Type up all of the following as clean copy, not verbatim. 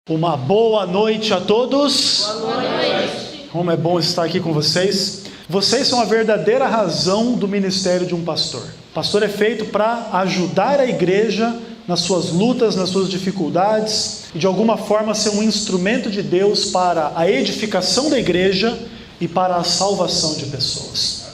Uma boa noite a todos. Boa noite. Como é bom estar aqui com vocês. Vocês são a verdadeira razão do ministério de um pastor. O pastor é feito para ajudar a igreja nas suas lutas, nas suas dificuldades e de alguma forma ser um instrumento de Deus para a edificação da igreja e para a salvação de pessoas.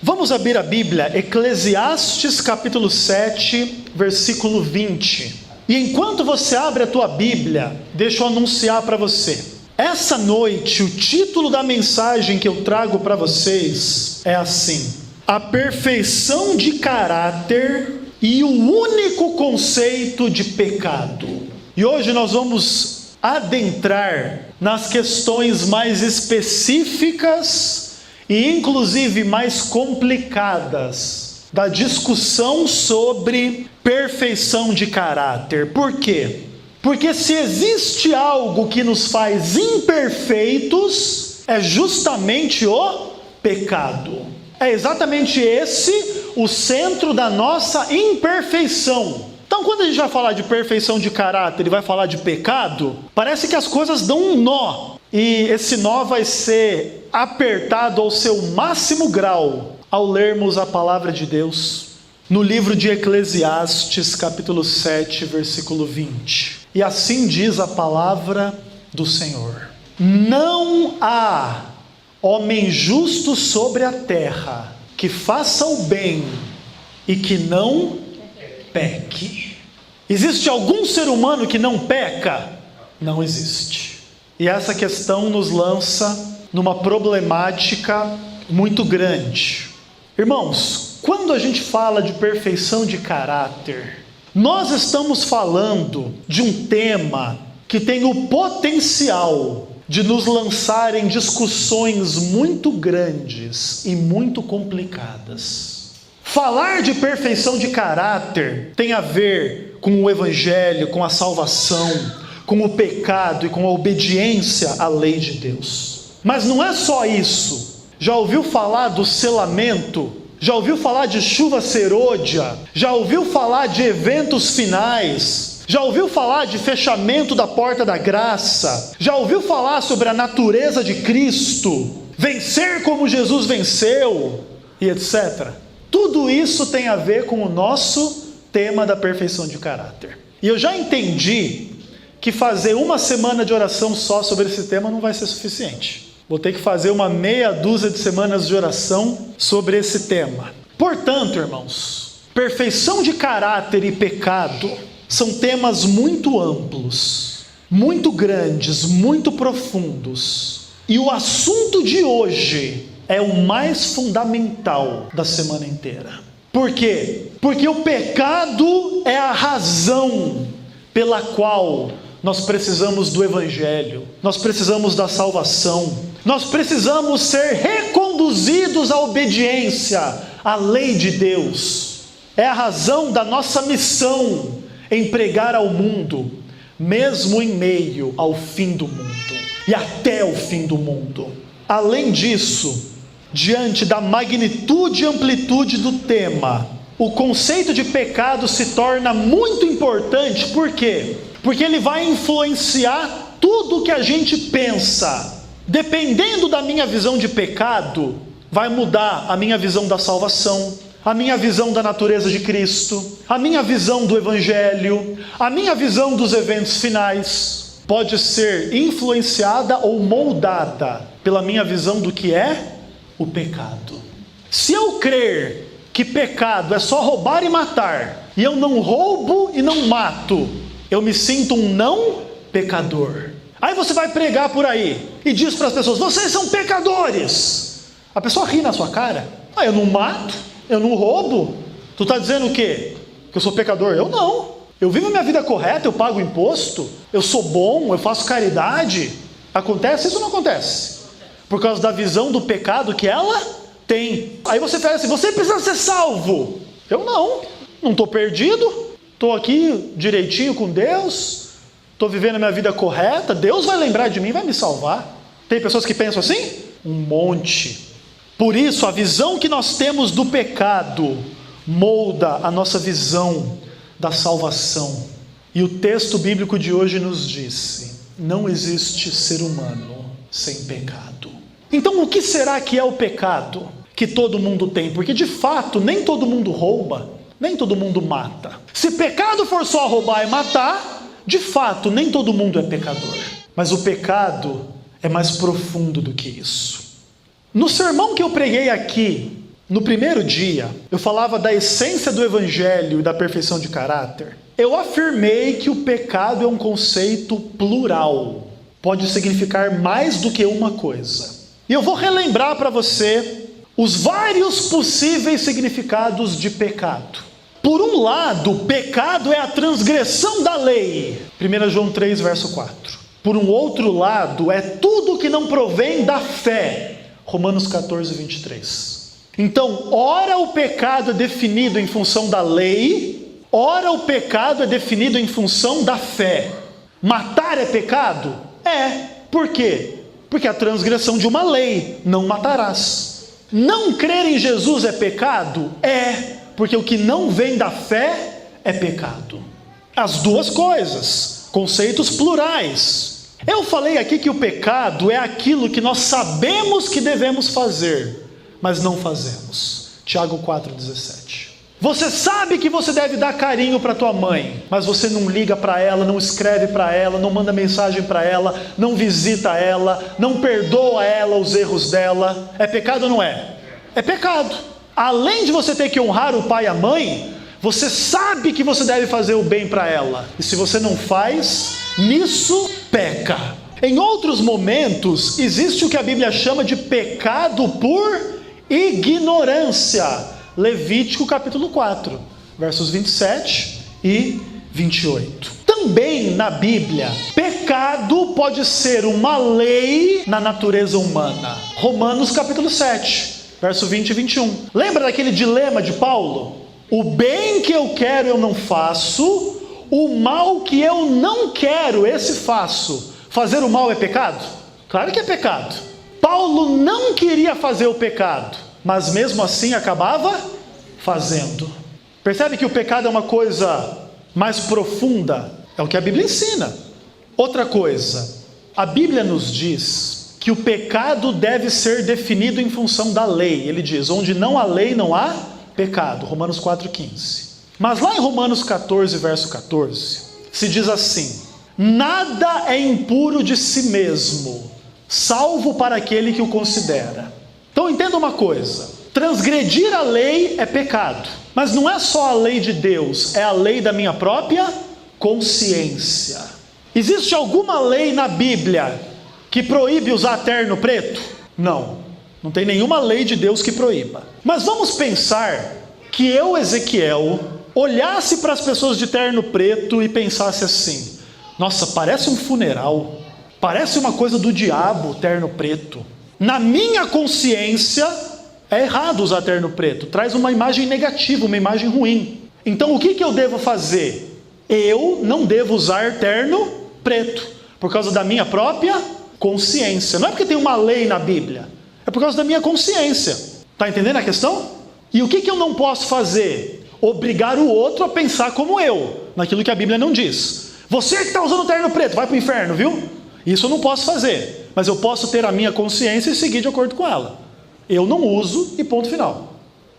Vamos abrir a Bíblia, Eclesiastes capítulo 7, versículo 20. E enquanto você abre a tua Bíblia, deixa eu anunciar para você. Essa noite, o título da mensagem que eu trago para vocês é assim: a perfeição de caráter e o único conceito de pecado. E hoje nós vamos adentrar nas questões mais específicas e inclusive mais complicadas da discussão sobre perfeição de caráter. Por quê? Porque se existe algo que nos faz imperfeitos, é justamente o pecado. É exatamente esse o centro da nossa imperfeição. Então, quando a gente vai falar de perfeição de caráter e vai falar de pecado, parece que as coisas dão um nó. E esse nó vai ser apertado ao seu máximo grau ao lermos a palavra de Deus no livro de Eclesiastes, capítulo 7, versículo 20. E assim diz a palavra do Senhor: não há homem justo sobre a terra que faça o bem e que não peque. Existe algum ser humano que não peca? Não existe. E essa questão nos lança numa problemática muito grande. Irmãos, quando a gente fala de perfeição de caráter, nós estamos falando de um tema que tem o potencial de nos lançar em discussões muito grandes e muito complicadas. Falar de perfeição de caráter tem a ver com o evangelho, com a salvação, com o pecado e com a obediência à lei de Deus. Mas não é só isso. Já ouviu falar do selamento? Já ouviu falar de chuva serôdia? Já ouviu falar de eventos finais? Já ouviu falar de fechamento da porta da graça? Já ouviu falar sobre a natureza de Cristo? Vencer como Jesus venceu? E etc. Tudo isso tem a ver com o nosso tema da perfeição de caráter. E eu já entendi que fazer uma semana de oração só sobre esse tema não vai ser suficiente. Vou ter que fazer uma meia dúzia de semanas de oração sobre esse tema. Portanto, irmãos, perfeição de caráter e pecado são temas muito amplos, muito grandes, muito profundos. E o assunto de hoje é o mais fundamental da semana inteira. Por quê? Porque o pecado é a razão pela qual nós precisamos do evangelho, nós precisamos da salvação, nós precisamos ser reconduzidos à obediência à lei de Deus. É a razão da nossa missão em pregar ao mundo, mesmo em meio ao fim do mundo e até o fim do mundo. Além disso, diante da magnitude e amplitude do tema, o conceito de pecado se torna muito importante. Por quê? Porque ele vai influenciar tudo o que a gente pensa. Dependendo da minha visão de pecado, vai mudar a minha visão da salvação, a minha visão da natureza de Cristo, a minha visão do evangelho, a minha visão dos eventos finais. Pode ser influenciada ou moldada pela minha visão do que é o pecado. Se eu crer que pecado é só roubar e matar, e eu não roubo e não mato, eu me sinto um não pecador. Aí você vai pregar por aí e diz para as pessoas: vocês são pecadores. A pessoa ri na sua cara. Eu não mato, eu não roubo. Tu está dizendo o quê? Que eu sou pecador? Eu não. Eu vivo a minha vida correta, eu pago imposto, eu sou bom, eu faço caridade. Acontece isso ou não acontece? Por causa da visão do pecado que ela tem. Aí você fala assim: você precisa ser salvo. Eu não estou perdido. Estou aqui direitinho com Deus, estou vivendo a minha vida correta, Deus vai lembrar de mim, vai me salvar. Tem pessoas que pensam assim? Um monte. Por isso, a visão que nós temos do pecado molda a nossa visão da salvação. E o texto bíblico de hoje nos diz: não existe ser humano sem pecado. Então o que será que é o pecado que todo mundo tem? Porque de fato nem todo mundo rouba, nem todo mundo mata. Se pecado for só roubar e matar, de fato nem todo mundo é pecador. Mas o pecado é mais profundo do que isso. No sermão que eu preguei aqui, no primeiro dia, eu falava da essência do evangelho e da perfeição de caráter. Eu afirmei que o pecado é um conceito plural. Pode significar mais do que uma coisa. E eu vou relembrar para você os vários possíveis significados de pecado. Por um lado, pecado é a transgressão da lei. 1 João 3, verso 4. Por um outro lado, é tudo que não provém da fé. Romanos 14, 23. Então, ora o pecado é definido em função da lei, ora o pecado é definido em função da fé. Matar é pecado? É. Por quê? Porque a transgressão de uma lei, não matarás. Não crer em Jesus é pecado? É. Porque o que não vem da fé é pecado. As duas coisas, conceitos plurais. Eu falei aqui que o pecado é aquilo que nós sabemos que devemos fazer, mas não fazemos. Tiago 4,17. Você sabe que você deve dar carinho para tua mãe, mas você não liga para ela, não escreve para ela, não manda mensagem para ela, não visita ela, não perdoa ela os erros dela. É pecado ou não é? É pecado. Além de você ter que honrar o pai e a mãe, você sabe que você deve fazer o bem para ela. E se você não faz, nisso peca. Em outros momentos, existe o que a Bíblia chama de pecado por ignorância. Levítico capítulo 4, versos 27 e 28. Também na Bíblia, pecado pode ser uma lei na natureza humana. Romanos capítulo 7, verso 20 e 21. Lembra daquele dilema de Paulo? O bem que eu quero eu não faço, o mal que eu não quero, esse faço. Fazer o mal é pecado? Claro que é pecado. Paulo não queria fazer o pecado, mas mesmo assim acabava fazendo. Percebe que o pecado é uma coisa mais profunda? É o que a Bíblia ensina. Outra coisa, a Bíblia nos diz que o pecado deve ser definido em função da lei. Ele diz, onde não há lei, não há pecado. Romanos 4,15. Mas lá em Romanos 14, verso 14, se diz assim, nada é impuro de si mesmo, salvo para aquele que o considera. Então entenda uma coisa, transgredir a lei é pecado, mas não é só a lei de Deus, é a lei da minha própria consciência. Existe alguma lei na Bíblia que proíbe usar terno preto? Não, não tem nenhuma lei de Deus que proíba. Mas vamos pensar que eu, Ezequiel, olhasse para as pessoas de terno preto e pensasse assim, nossa, parece um funeral, parece uma coisa do diabo, terno preto. Na minha consciência, é errado usar terno preto, traz uma imagem negativa, uma imagem ruim. Então o que eu devo fazer? Eu não devo usar terno preto, por causa da minha própria consciência. Não é porque tem uma lei na Bíblia, é por causa da minha consciência. Está entendendo a questão? E o que eu não posso fazer? Obrigar o outro a pensar como eu, naquilo que a Bíblia não diz. Você que está usando terno preto, vai para o inferno, viu? Isso eu não posso fazer, mas eu posso ter a minha consciência e seguir de acordo com ela. Eu não uso e ponto final.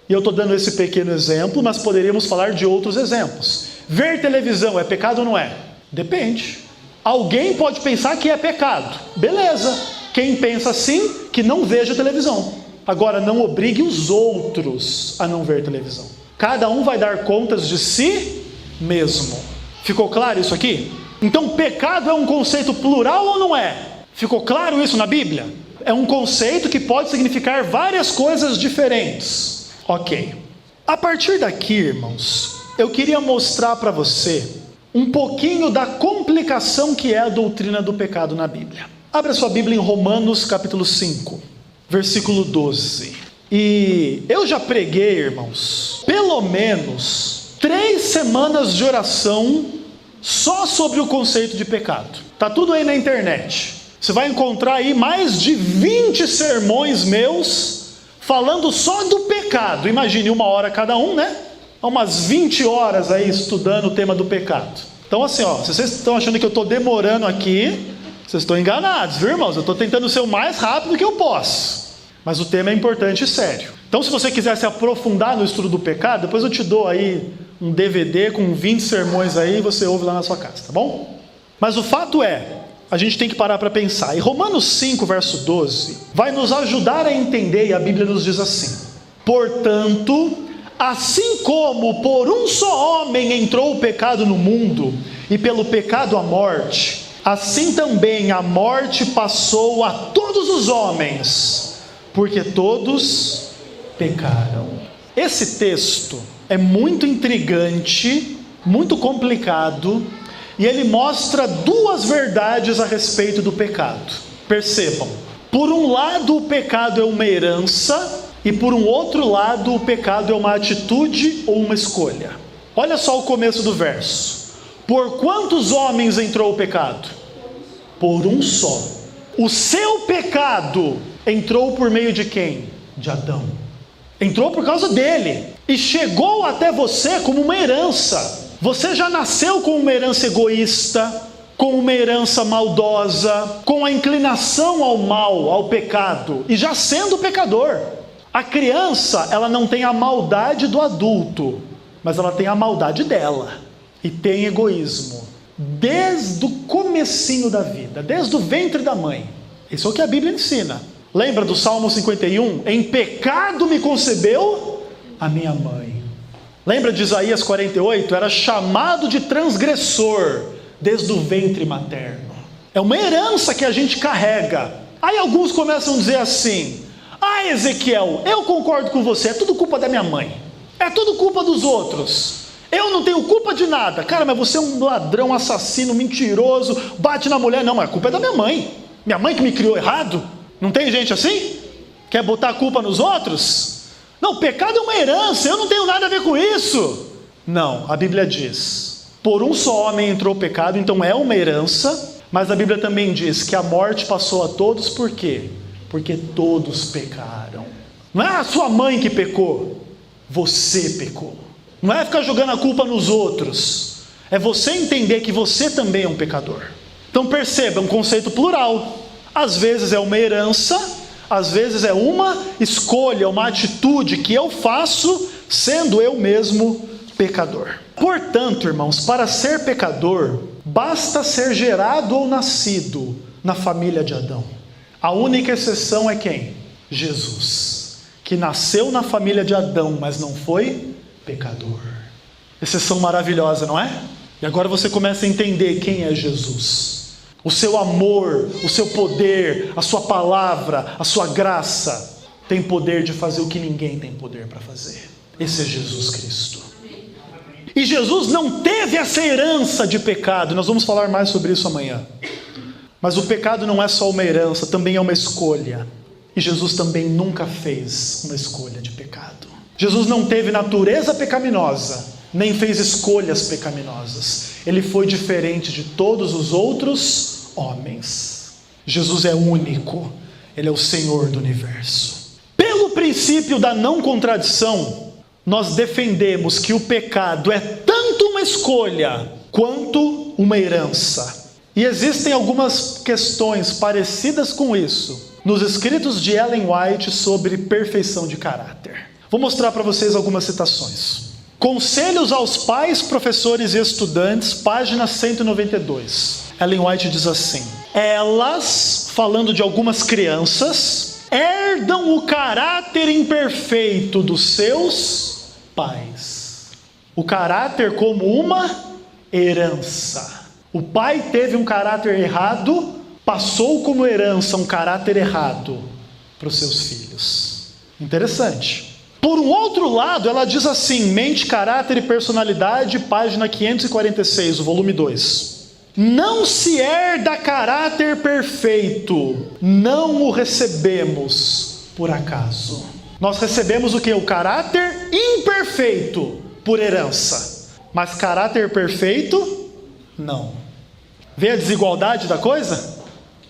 E eu estou dando esse pequeno exemplo, mas poderíamos falar de outros exemplos. Ver televisão é pecado ou não é? Depende. Alguém pode pensar que é pecado. Beleza. Quem pensa assim, que não veja televisão. Agora, não obrigue os outros a não ver televisão. Cada um vai dar contas de si mesmo. Ficou claro isso aqui? Então, pecado é um conceito plural ou não é? Ficou claro isso na Bíblia? É um conceito que pode significar várias coisas diferentes. Ok. A partir daqui, irmãos, eu queria mostrar para você um pouquinho da complicação que é a doutrina do pecado na Bíblia. Abra sua Bíblia em Romanos capítulo 5, versículo 12. E eu já preguei, irmãos, pelo menos 3 semanas de oração só sobre o conceito de pecado. Tá tudo aí na internet. Você vai encontrar aí mais de 20 sermões meus falando só do pecado. Imagine 1 hora cada um, né? Umas 20 horas aí estudando o tema do pecado. Então assim, ó, se vocês estão achando que eu estou demorando aqui, Vocês estão enganados, viu, irmãos? Eu estou tentando ser o mais rápido que eu posso. Mas o tema é importante e sério. Então, se você quiser se aprofundar no estudo do pecado, depois eu te dou aí um DVD com 20 sermões aí e você ouve lá na sua casa, tá bom? Mas o fato é, a gente tem que parar para pensar. E Romanos 5, verso 12, vai nos ajudar a entender, e a Bíblia nos diz assim: portanto, assim como por um só homem entrou o pecado no mundo, e pelo pecado a morte, assim também a morte passou a todos os homens, porque todos pecaram. Esse texto é muito intrigante, muito complicado, e ele mostra duas verdades a respeito do pecado. Percebam, por um lado o pecado é uma herança, e por um outro lado o pecado é uma atitude ou uma escolha. Olha só o começo do verso: por quantos homens entrou o pecado? Por um só. O seu pecado entrou por meio de quem? De Adão. Entrou por causa dele, e chegou até você como uma herança. Você já nasceu com uma herança egoísta, com uma herança maldosa, com a inclinação ao mal, ao pecado, e já sendo pecador. A criança, ela não tem a maldade do adulto, mas ela tem a maldade dela, e tem egoísmo, desde o comecinho da vida, desde o ventre da mãe. Isso é o que a Bíblia ensina. Lembra do Salmo 51? Em pecado me concebeu a minha mãe. Lembra de Isaías 48? Era chamado de transgressor desde o ventre materno. É uma herança que a gente carrega. Aí alguns começam a dizer assim: ah, Ezequiel, eu concordo com você, é tudo culpa da minha mãe, é tudo culpa dos outros, eu não tenho culpa de nada. Cara, mas você é um ladrão, assassino, mentiroso, bate na mulher. Não, mas a culpa é da minha mãe que me criou errado. Não tem gente assim? Quer botar a culpa nos outros? Não, pecado é uma herança, eu não tenho nada a ver com isso. Não, a Bíblia diz: por um só homem entrou o pecado, então é uma herança. Mas a Bíblia também diz que a morte passou a todos. Por quê? Porque todos pecaram. Não é a sua mãe que pecou, você pecou. Não é ficar jogando a culpa nos outros, é você entender que você também é um pecador. Então perceba, é um conceito plural. Às vezes é uma herança, às vezes é uma escolha, uma atitude que eu faço sendo eu mesmo pecador. Portanto, irmãos, para ser pecador, basta ser gerado ou nascido na família de Adão. A única exceção é quem? Jesus, que nasceu na família de Adão, mas não foi pecador. Exceção maravilhosa, não é? E agora você começa a entender quem é Jesus. O seu amor, o seu poder, a sua palavra, a sua graça tem poder de fazer o que ninguém tem poder para fazer. Esse é Jesus Cristo. E Jesus não teve essa herança de pecado. Nós vamos falar mais sobre isso amanhã. Mas o pecado não é só uma herança, também é uma escolha. E Jesus também nunca fez uma escolha de pecado. Jesus não teve natureza pecaminosa, nem fez escolhas pecaminosas. Ele foi diferente de todos os outros homens. Jesus é único, Ele é o Senhor do universo. Pelo princípio da não contradição, nós defendemos que o pecado é tanto uma escolha quanto uma herança. E existem algumas questões parecidas com isso nos escritos de Ellen White sobre perfeição de caráter. Vou mostrar para vocês algumas citações. Conselhos aos pais, professores e estudantes, página 192. Ellen White diz assim: elas, falando de algumas crianças, herdam o caráter imperfeito dos seus pais. O caráter como uma herança. O pai teve um caráter errado, passou como herança um caráter errado para os seus filhos. Interessante. Por um outro lado, ela diz assim, Mente, Caráter e Personalidade, página 546, o volume 2. Não se herda caráter perfeito, não o recebemos por acaso. Nós recebemos o que? O caráter imperfeito por herança, mas caráter perfeito, não. Vê a desigualdade da coisa?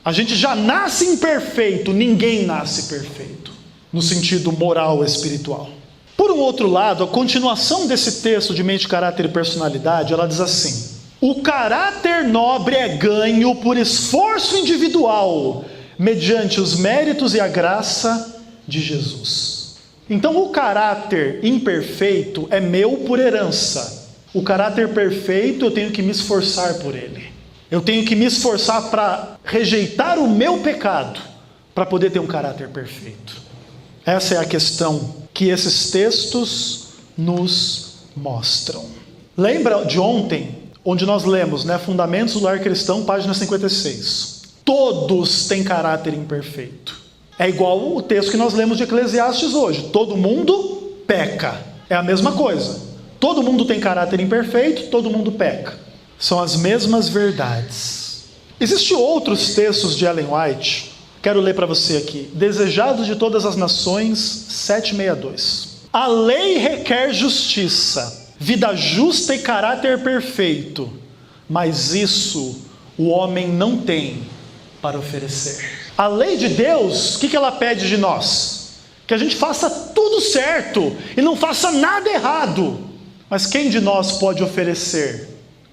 A gente já nasce imperfeito, ninguém nasce perfeito, no sentido moral e espiritual. Por um outro lado, a continuação desse texto de Mente, Caráter e Personalidade, ela diz assim: O caráter nobre é ganho por esforço individual, mediante os méritos e a graça de Jesus. Então o caráter imperfeito é meu por herança. O caráter perfeito eu tenho que me esforçar por ele. Eu tenho que me esforçar para rejeitar o meu pecado, para poder ter um caráter perfeito. Essa é a questão que esses textos nos mostram. Lembra de ontem, onde nós lemos, Fundamentos do Lar Cristão, página 56. Todos têm caráter imperfeito. É igual o texto que nós lemos de Eclesiastes hoje. Todo mundo peca. É a mesma coisa. Todo mundo tem caráter imperfeito, todo mundo peca. São as mesmas verdades. Existem outros textos de Ellen White. Quero ler para você aqui. Desejados de todas as nações, 7:62. A lei requer justiça, vida justa e caráter perfeito, mas isso o homem não tem para oferecer. A lei de Deus, o que ela pede de nós? Que a gente faça tudo certo e não faça nada errado. Mas quem de nós pode oferecer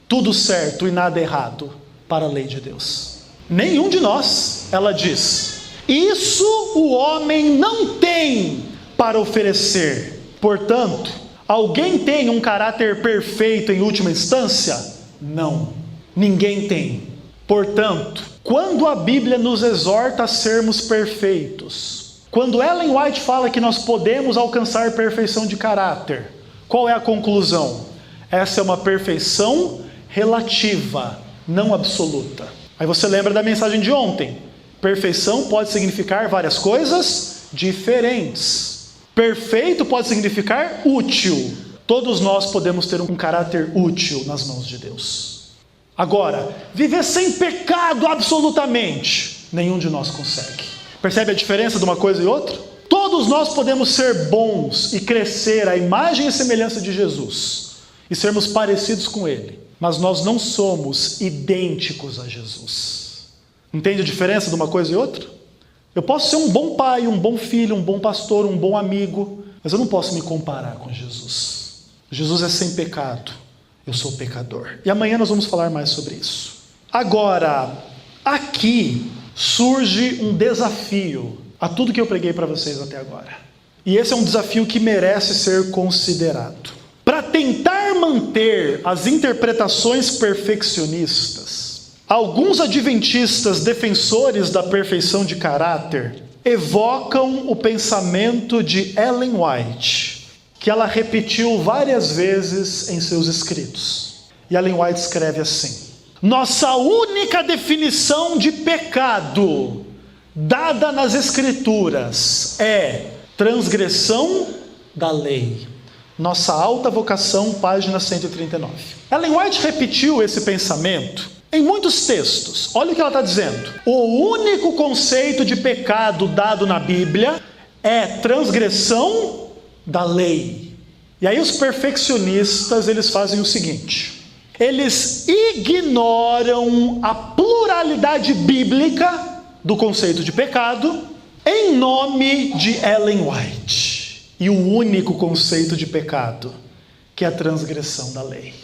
tudo certo e nada errado para a lei de Deus? Nenhum de nós. Ela diz: isso o homem não tem para oferecer. Portanto, alguém tem um caráter perfeito em última instância? Não, ninguém tem. Portanto, quando a Bíblia nos exorta a sermos perfeitos, quando Ellen White fala que nós podemos alcançar perfeição de caráter, qual é a conclusão? Essa é uma perfeição relativa, não absoluta. Aí você lembra da mensagem de ontem. Perfeição pode significar várias coisas diferentes. Perfeito pode significar útil. Todos nós podemos ter um caráter útil nas mãos de Deus. Agora, viver sem pecado absolutamente, nenhum de nós consegue. Percebe a diferença de uma coisa e outra? Todos nós podemos ser bons e crescer à imagem e semelhança de Jesus e sermos parecidos com Ele, mas nós não somos idênticos a Jesus. Entende a diferença de uma coisa e outra? Eu posso ser um bom pai, um bom filho, um bom pastor, um bom amigo, mas eu não posso me comparar com Jesus. Jesus é sem pecado, eu sou pecador. E amanhã nós vamos falar mais sobre isso. Agora, aqui surge um desafio a tudo que eu preguei para vocês até agora. E esse é um desafio que merece ser considerado. Para tentar manter as interpretações perfeccionistas, alguns adventistas defensores da perfeição de caráter evocam o pensamento de Ellen White, que ela repetiu várias vezes em seus escritos. E Ellen White escreve assim: nossa única definição de pecado dada nas Escrituras é transgressão da lei. Nossa Alta Vocação, página 139. Ellen White repetiu esse pensamento em muitos textos. Olha o que ela está dizendo. O único conceito de pecado dado na Bíblia é transgressão da lei. E aí os perfeccionistas, eles fazem o seguinte: eles ignoram a pluralidade bíblica do conceito de pecado em nome de Ellen White. E o único conceito de pecado, que é a transgressão da lei.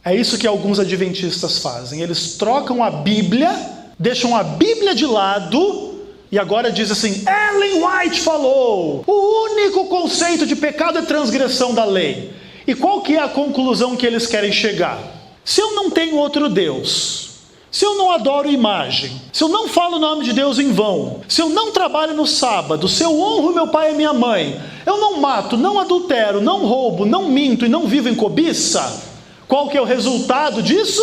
É isso que alguns adventistas fazem. Eles trocam a Bíblia, deixam a Bíblia de lado e agora diz assim: Ellen White falou, o único conceito de pecado é transgressão da lei. E qual que é a conclusão que eles querem chegar? Se eu não tenho outro Deus, se eu não adoro imagem, se eu não falo o nome de Deus em vão, se eu não trabalho no sábado, se eu honro meu pai e minha mãe, eu não mato, não adultero, não roubo, não minto e não vivo em cobiça, qual que é o resultado disso?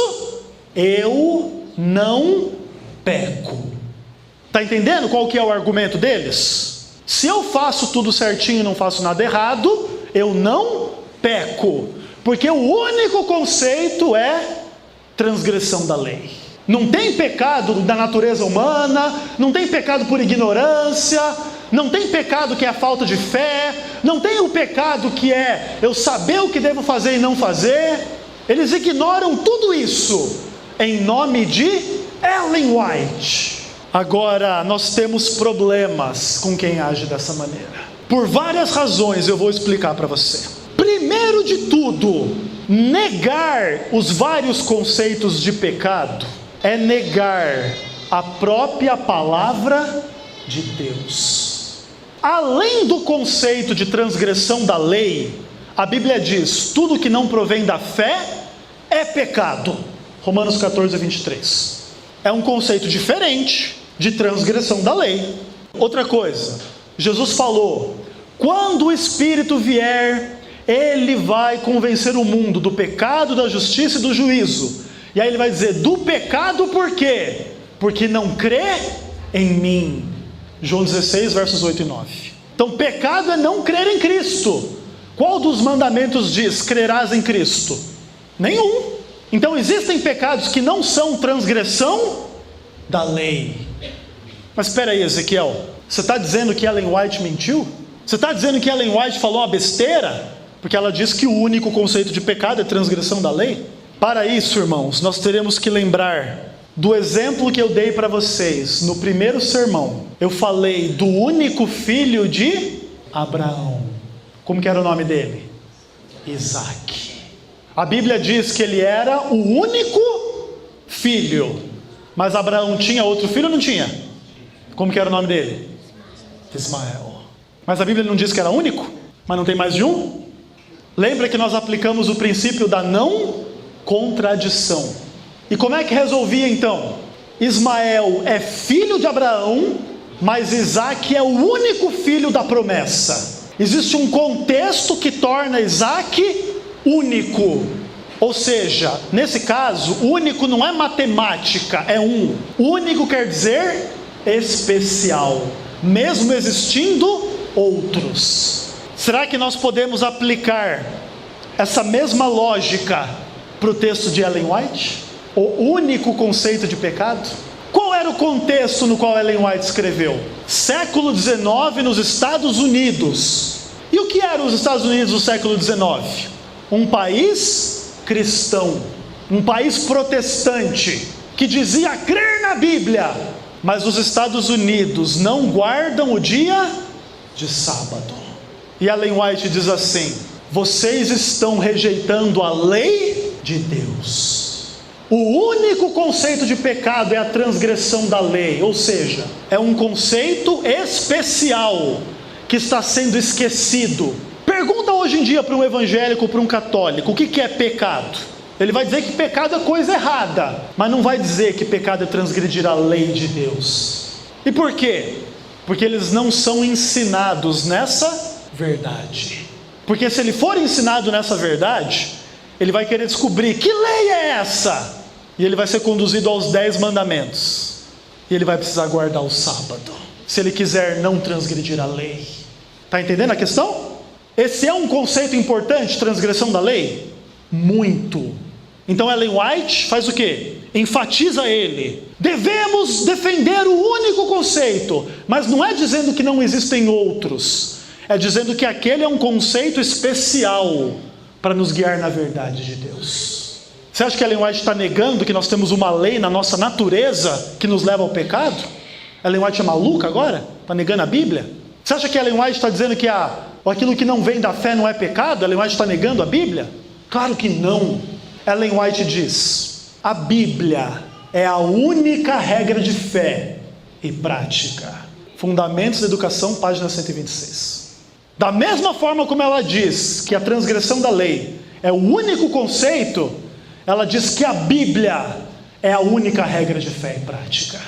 Eu não peco. Está entendendo qual que é o argumento deles? Se eu faço tudo certinho e não faço nada errado, eu não peco, porque o único conceito é transgressão da lei. Não tem pecado da natureza humana, não tem pecado por ignorância, não tem pecado que é a falta de fé, não tem o pecado que é eu saber o que devo fazer e não fazer. Eles ignoram tudo isso em nome de Ellen White. Agora, nós temos problemas com quem age dessa maneira. Por várias razões eu vou explicar para você. Primeiro de tudo, negar os vários conceitos de pecado é negar a própria palavra de Deus. Além do conceito de transgressão da lei, a Bíblia diz: tudo que não provém da fé é pecado. Romanos 14, 23. É um conceito diferente de transgressão da lei. Outra coisa, Jesus falou: quando o Espírito vier, Ele vai convencer o mundo do pecado, da justiça e do juízo. E aí Ele vai dizer: do pecado por quê? Porque não crê em mim. João 16, versos 8 e 9. Então pecado é não crer em Cristo. Qual dos mandamentos diz: crerás em Cristo? Nenhum. Então existem pecados que não são transgressão da lei. Mas espera aí, Ezequiel, você está dizendo que Ellen White mentiu? Você está dizendo que Ellen White falou uma besteira? Porque ela diz que o único conceito de pecado é transgressão da lei? Para isso, irmãos, nós teremos que lembrar do exemplo que eu dei para vocês no primeiro sermão. Eu falei do único filho de Abraão. Como que era o nome dele? Isaac. A Bíblia diz que ele era o único filho. Mas Abraão tinha outro filho ou não tinha? Como que era o nome dele? Ismael. Mas a Bíblia não diz que era único? Mas não tem mais de um? Lembra que nós aplicamos o princípio da não contradição. E como é que resolvia então? Ismael é filho de Abraão, mas Isaac é o único filho da promessa. Existe um contexto que torna Isaac único. Ou seja, nesse caso, único não é matemática, é um. Único quer dizer especial, mesmo existindo outros. Será que nós podemos aplicar essa mesma lógica para o texto de Ellen White? O único conceito de pecado? Qual era o contexto no qual Ellen White escreveu? Século XIX nos Estados Unidos. E o que eram os Estados Unidos do século XIX? Um país cristão, um país protestante, que dizia crer na Bíblia, mas os Estados Unidos não guardam o dia de sábado. E Ellen White diz assim: vocês estão rejeitando a lei de Deus. O único conceito de pecado é a transgressão da lei, ou seja, é um conceito especial que está sendo esquecido. Pergunta hoje em dia para um evangélico, para um católico, o que é pecado? Ele vai dizer que pecado é coisa errada, mas não vai dizer que pecado é transgredir a lei de Deus. E por quê? Porque eles não são ensinados nessa verdade. Porque se ele for ensinado nessa verdade, ele vai querer descobrir que lei é essa, e ele vai ser conduzido aos 10 mandamentos, e ele vai precisar guardar o sábado, se ele quiser não transgredir a lei. Está entendendo a questão? Esse é um conceito importante, transgressão da lei? Muito. Então Ellen White faz o quê? Enfatiza ele. Devemos defender o único conceito, mas não é dizendo que não existem outros, é dizendo que aquele é um conceito especial para nos guiar na verdade de Deus. Você acha que Ellen White está negando que nós temos uma lei na nossa natureza que nos leva ao pecado? Ellen White é maluca agora? Está negando a Bíblia? Você acha que Ellen White está dizendo que aquilo que não vem da fé não é pecado? Ellen White está negando a Bíblia? Claro que não. Ellen White diz: a Bíblia é a única regra de fé e prática. Fundamentos da Educação, página 126. Da mesma forma como ela diz que a transgressão da lei é o único conceito, ela diz que a Bíblia é a única regra de fé e prática.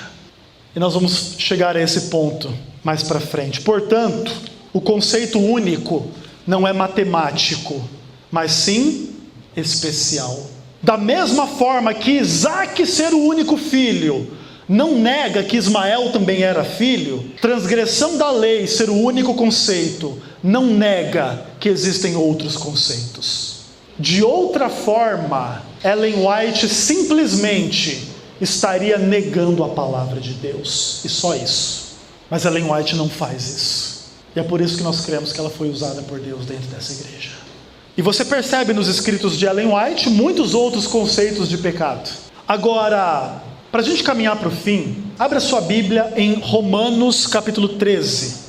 E nós vamos chegar a esse ponto mais para frente. Portanto, o conceito único não é matemático, mas sim especial. Da mesma forma que Isaac ser o único filho não nega que Ismael também era filho, transgressão da lei ser o único conceito não nega que existem outros conceitos. De outra forma, Ellen White simplesmente estaria negando a palavra de Deus, e só isso. Mas Ellen White não faz isso, e é por isso que nós cremos que ela foi usada por Deus dentro dessa igreja. E você percebe nos escritos de Ellen White muitos outros conceitos de pecado. Agora, para a gente caminhar para o fim, abra sua Bíblia em Romanos capítulo 13.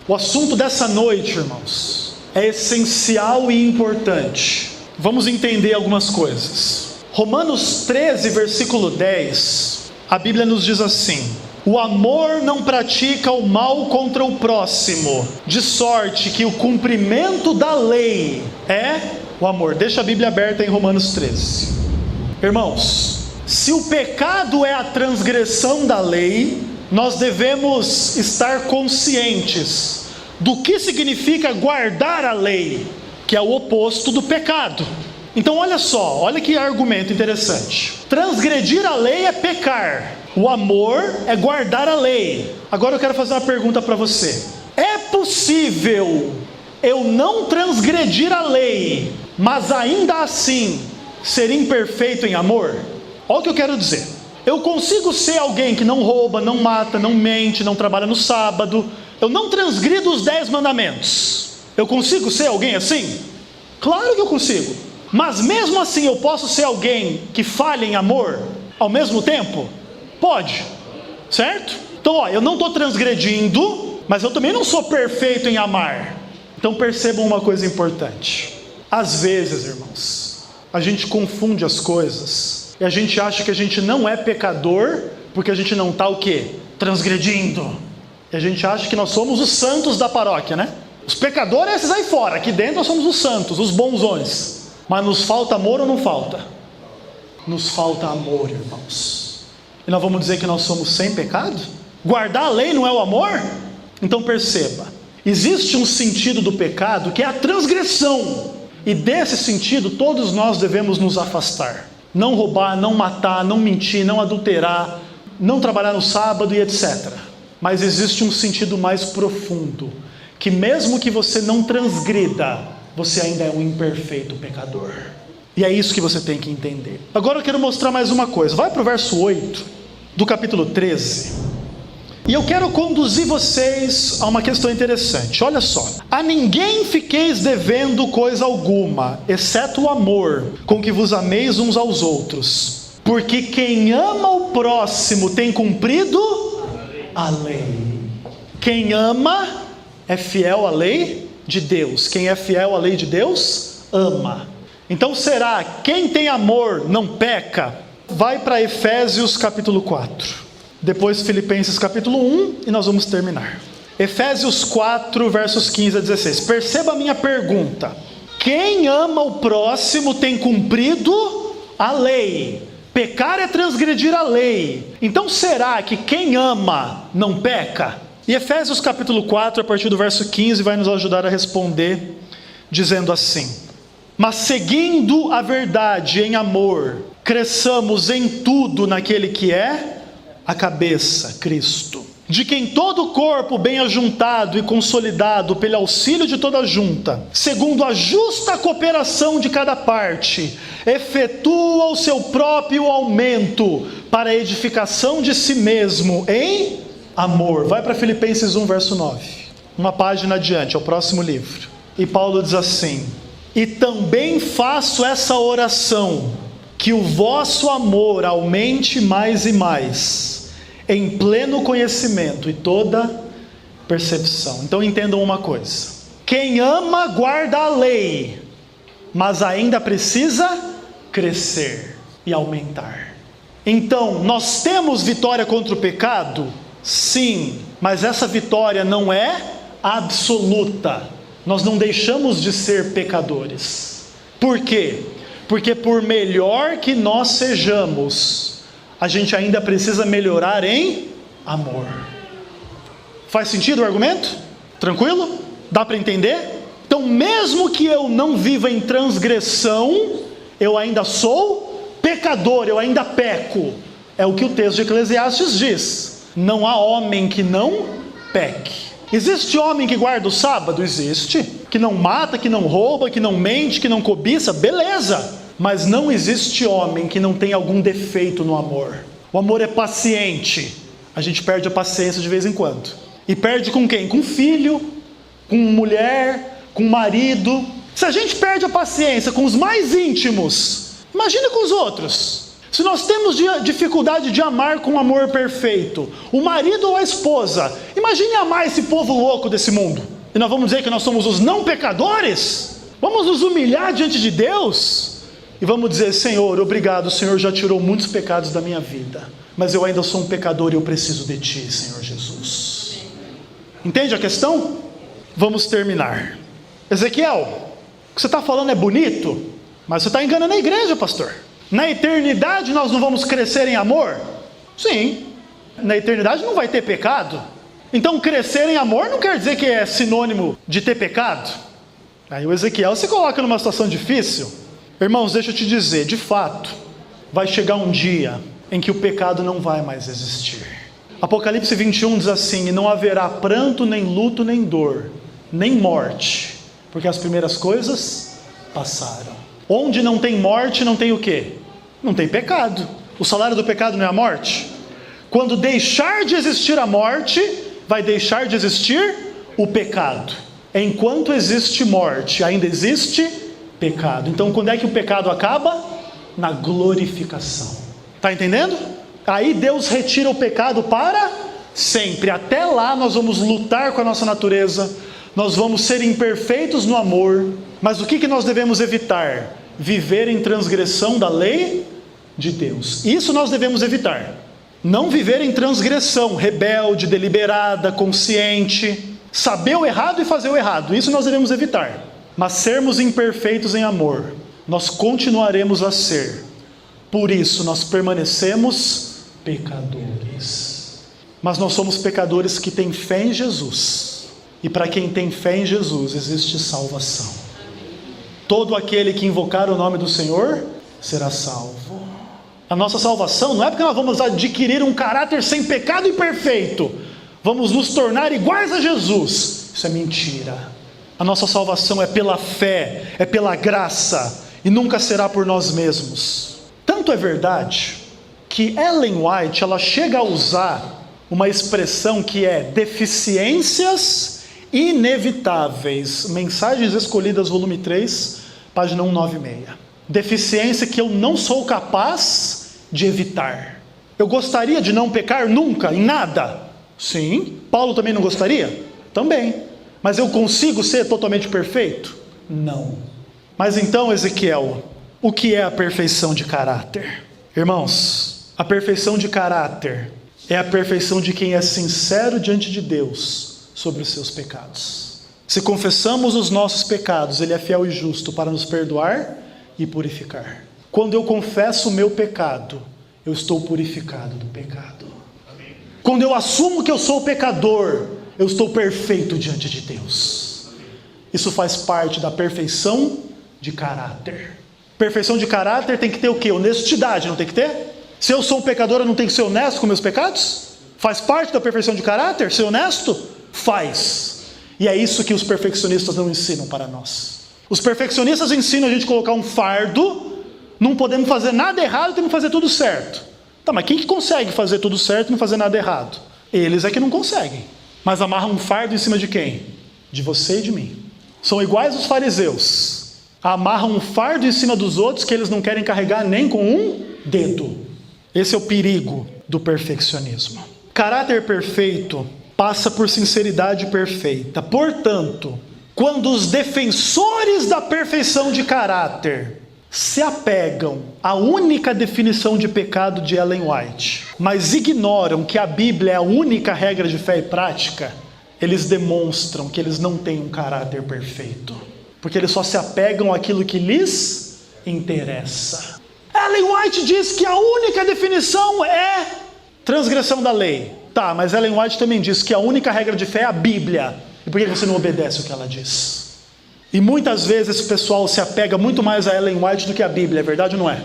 O assunto dessa noite, irmãos, é essencial e importante. Vamos entender algumas coisas. Romanos 13, versículo 10, a Bíblia nos diz assim: o amor não pratica o mal contra o próximo, de sorte que o cumprimento da lei é o amor. Deixa a Bíblia aberta em Romanos 13. Irmãos, se o pecado é a transgressão da lei, nós devemos estar conscientes do que significa guardar a lei, que é o oposto do pecado. Então olha só, olha que argumento interessante. Transgredir a lei é pecar, o amor é guardar a lei. Agora eu quero fazer uma pergunta para você: é possível eu não transgredir a lei, mas ainda assim ser imperfeito em amor? Olha o que eu quero dizer. Eu consigo ser alguém que não rouba, não mata, não mente, não trabalha no sábado, eu não transgrido os 10 mandamentos. Eu consigo ser alguém assim? Claro que eu consigo. Mas mesmo assim eu posso ser alguém que falha em amor ao mesmo tempo? Pode, certo? Então eu não estou transgredindo, mas eu também não sou perfeito em amar. Então percebam uma coisa importante. Às vezes, irmãos, a gente confunde as coisas e a gente acha que a gente não é pecador porque a gente não está o quê? Transgredindo. E a gente acha que nós somos os santos da paróquia, né? Os pecadores, esses aí fora. Aqui dentro nós somos os santos, os bonzões. Mas nos falta amor ou não falta? Nos falta amor, irmãos. E nós vamos dizer que nós somos sem pecado? Guardar a lei não é o amor? Então perceba, existe um sentido do pecado que é a transgressão. E desse sentido todos nós devemos nos afastar. Não roubar, não matar, não mentir, não adulterar, não trabalhar no sábado e etc. Mas existe um sentido mais profundo, que mesmo que você não transgrida, você ainda é um imperfeito pecador. E é isso que você tem que entender. Agora eu quero mostrar mais uma coisa. Vai para o verso 8 do capítulo 13. E eu quero conduzir vocês a uma questão interessante. Olha só: a ninguém fiqueis devendo coisa alguma, exceto o amor, com que vos ameis uns aos outros. Porque quem ama o próximo tem cumprido a lei. Quem ama é fiel à lei de Deus. Quem é fiel à lei de Deus, ama. Então será, quem tem amor não peca? Vai para Efésios capítulo 4. Depois Filipenses capítulo 1 e nós vamos terminar. Efésios 4, versos 15 a 16. Perceba a minha pergunta. Quem ama o próximo tem cumprido a lei. Pecar é transgredir a lei. Então será que quem ama não peca? E Efésios capítulo 4, a partir do verso 15, vai nos ajudar a responder, dizendo assim: mas seguindo a verdade em amor, cresçamos em tudo naquele que é a cabeça, Cristo, de quem todo o corpo bem ajuntado e consolidado pelo auxílio de toda a junta, segundo a justa cooperação de cada parte, efetua o seu próprio aumento para a edificação de si mesmo em amor. Vai para Filipenses 1, verso 9. Uma página adiante, é o próximo livro. E Paulo diz assim: e também faço essa oração, que o vosso amor aumente mais e mais, em pleno conhecimento e toda percepção. Então entendam uma coisa: quem ama guarda a lei, mas ainda precisa crescer e aumentar. Então nós temos vitória contra o pecado? Sim, mas essa vitória não é absoluta. Nós não deixamos de ser pecadores. Por quê? Porque por melhor que nós sejamos, a gente ainda precisa melhorar em amor. Faz sentido o argumento? Tranquilo? Dá para entender? Então mesmo que eu não viva em transgressão, eu ainda sou pecador, eu ainda peco. É o que o texto de Eclesiastes diz: não há homem que não peque. Existe homem que guarda o sábado? Existe. Que não mata, que não rouba, que não mente, que não cobiça? Beleza. Mas não existe homem que não tenha algum defeito no amor. O amor é paciente. A gente perde a paciência de vez em quando. E perde com quem? Com filho, com mulher, com marido. Se a gente perde a paciência com os mais íntimos, imagina com os outros. Se nós temos dificuldade de amar com amor perfeito, o marido ou a esposa, imagine amar esse povo louco desse mundo. E nós vamos dizer que nós somos os não pecadores? Vamos nos humilhar diante de Deus e vamos dizer: Senhor, obrigado, o Senhor já tirou muitos pecados da minha vida, mas eu ainda sou um pecador e eu preciso de Ti, Senhor Jesus. Entende a questão? Vamos terminar. Ezequiel, o que você está falando é bonito, mas você está enganando a igreja, pastor. Na eternidade nós não vamos crescer em amor? Sim, na eternidade não vai ter pecado. Então crescer em amor não quer dizer que é sinônimo de ter pecado. Aí o Ezequiel se coloca numa situação difícil. Irmãos, deixa eu te dizer, de fato, vai chegar um dia em que o pecado não vai mais existir. Apocalipse 21 diz assim: e não haverá pranto, nem luto, nem dor, nem morte, porque as primeiras coisas passaram. Onde não tem morte, não tem o quê? Não tem pecado. O salário do pecado não é a morte? Quando deixar de existir a morte, vai deixar de existir o pecado. Enquanto existe morte, ainda existe pecado. Então quando é que o pecado acaba? Na glorificação. Está entendendo? Aí Deus retira o pecado para sempre. Até lá nós vamos lutar com a nossa natureza, nós vamos ser imperfeitos no amor. Mas o que nós devemos evitar? Viver em transgressão da lei de Deus. Isso nós devemos evitar. Não viver em transgressão, rebelde, deliberada, consciente, saber o errado e fazer o errado. Isso nós devemos evitar. Mas sermos imperfeitos em amor, nós continuaremos a ser. Por isso nós permanecemos pecadores. Mas nós somos pecadores que têm fé em Jesus. E para quem tem fé em Jesus existe salvação. Todo aquele que invocar o nome do Senhor será salvo. A nossa salvação não é porque nós vamos adquirir um caráter sem pecado e perfeito, vamos nos tornar iguais a Jesus. Isso é mentira. A nossa salvação é pela fé, é pela graça, e nunca será por nós mesmos. Tanto é verdade que Ellen White, ela chega a usar uma expressão que é deficiências inevitáveis. Mensagens Escolhidas, volume 3, página 196. Deficiência que eu não sou capaz de evitar. Eu gostaria de não pecar nunca, em nada? Sim. Paulo também não gostaria? Também. Mas eu consigo ser totalmente perfeito? Não. Mas então, Ezequiel, o que é a perfeição de caráter? Irmãos, a perfeição de caráter é a perfeição de quem é sincero diante de Deus sobre os seus pecados. Se confessamos os nossos pecados, Ele é fiel e justo para nos perdoar e purificar. Quando eu confesso o meu pecado, eu estou purificado do pecado. Amém. Quando eu assumo que eu sou pecador, eu estou perfeito diante de Deus. Isso faz parte da perfeição de caráter. Perfeição de caráter tem que ter o quê? Honestidade, não tem que ter? Se eu sou um pecador, eu não tenho que ser honesto com meus pecados? Faz parte da perfeição de caráter, ser honesto? Faz. E é isso que os perfeccionistas não ensinam para nós. Os perfeccionistas ensinam a gente a colocar um fardo, não podemos fazer nada errado, temos que fazer tudo certo. Tá, mas quem que consegue fazer tudo certo e não fazer nada errado? Eles é que não conseguem. Mas amarram um fardo em cima de quem? De você e de mim. São iguais os fariseus. Amarram um fardo em cima dos outros que eles não querem carregar nem com um dedo. Esse é o perigo do perfeccionismo. Caráter perfeito passa por sinceridade perfeita. Portanto, quando os defensores da perfeição de caráter se apegam à única definição de pecado de Ellen White, mas ignoram que a Bíblia é a única regra de fé e prática, eles demonstram que eles não têm um caráter perfeito, porque eles só se apegam àquilo que lhes interessa. Ellen White diz que a única definição é transgressão da lei. Tá, mas Ellen White também diz que a única regra de fé é a Bíblia. E por que você não obedece o que ela diz? E muitas vezes esse pessoal se apega muito mais a Ellen White do que a Bíblia, é verdade ou não é?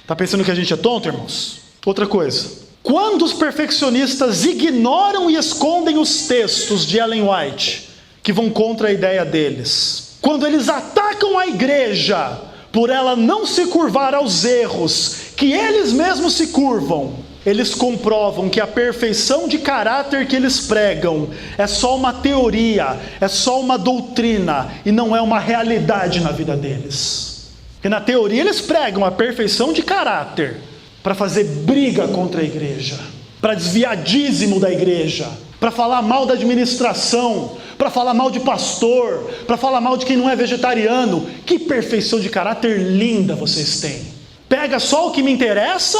Tá pensando que a gente é tonto, irmãos? Outra coisa. Quando os perfeccionistas ignoram e escondem os textos de Ellen White, que vão contra a ideia deles, quando eles atacam a igreja por ela não se curvar aos erros que eles mesmos se curvam, eles comprovam que a perfeição de caráter que eles pregam é só uma teoria, é só uma doutrina e não é uma realidade na vida deles. Porque na teoria eles pregam a perfeição de caráter para fazer briga contra a igreja, para desviar dízimo da igreja, para falar mal da administração, para falar mal de pastor, para falar mal de quem não é vegetariano. Que perfeição de caráter linda vocês têm. Pega só o que me interessa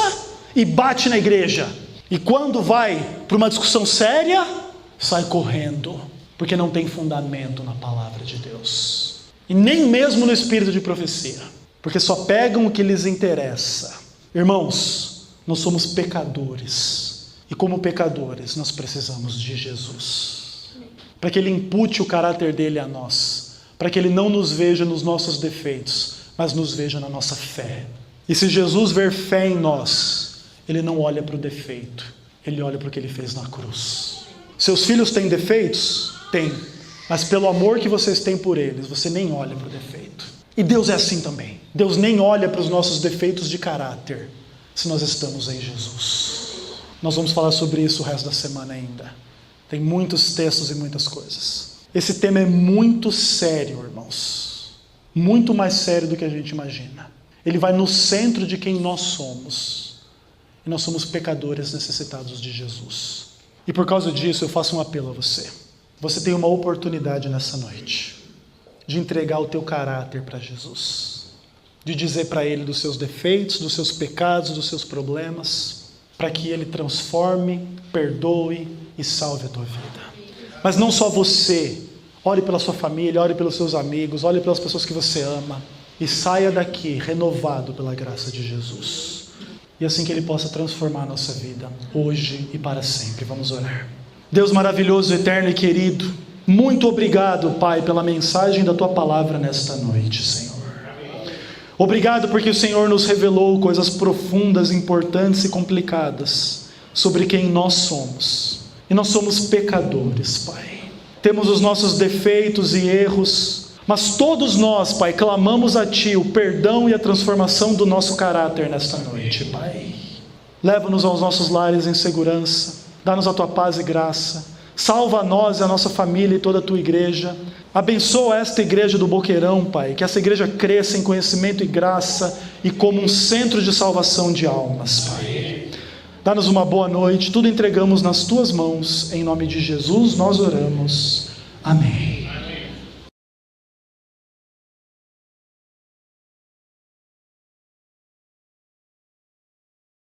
e bate na igreja. E quando vai para uma discussão séria, sai correndo, porque não tem fundamento na palavra de Deus. E nem mesmo no espírito de profecia, porque só pegam o que lhes interessa. Irmãos, nós somos pecadores. E como pecadores, nós precisamos de Jesus. Para que Ele impute o caráter dele a nós. Para que Ele não nos veja nos nossos defeitos, mas nos veja na nossa fé. E se Jesus ver fé em nós, Ele não olha para o defeito. Ele olha para o que Ele fez na cruz. Seus filhos têm defeitos? Tem. Mas pelo amor que vocês têm por eles, você nem olha para o defeito. E Deus é assim também. Deus nem olha para os nossos defeitos de caráter, se nós estamos em Jesus. Nós vamos falar sobre isso o resto da semana ainda. Tem muitos textos e muitas coisas. Esse tema é muito sério, irmãos. Muito mais sério do que a gente imagina. Ele vai no centro de quem nós somos. E nós somos pecadores necessitados de Jesus. E por causa disso eu faço um apelo a você. Você tem uma oportunidade nessa noite de entregar o teu caráter para Jesus. De dizer para Ele dos seus defeitos, dos seus pecados, dos seus problemas, para que Ele transforme, perdoe e salve a tua vida. Mas não só você. Ore pela sua família, ore pelos seus amigos, ore pelas pessoas que você ama. E saia daqui renovado pela graça de Jesus. E assim que Ele possa transformar a nossa vida, hoje e para sempre. Vamos orar. Deus maravilhoso, eterno e querido, muito obrigado, Pai, pela mensagem da Tua palavra nesta noite, Senhor. Obrigado porque o Senhor nos revelou coisas profundas, importantes e complicadas sobre quem nós somos. E nós somos pecadores, Pai. Temos os nossos defeitos e erros, mas todos nós, Pai, clamamos a Ti o perdão e a transformação do nosso caráter nesta noite, Pai. Leva-nos aos nossos lares em segurança, dá-nos a Tua paz e graça, salva a nós e a nossa família e toda a Tua igreja. Abençoa esta igreja do Boqueirão, Pai, que essa igreja cresça em conhecimento e graça e como um centro de salvação de almas, Pai. Dá-nos uma boa noite, tudo entregamos nas Tuas mãos, em nome de Jesus nós oramos. Amém.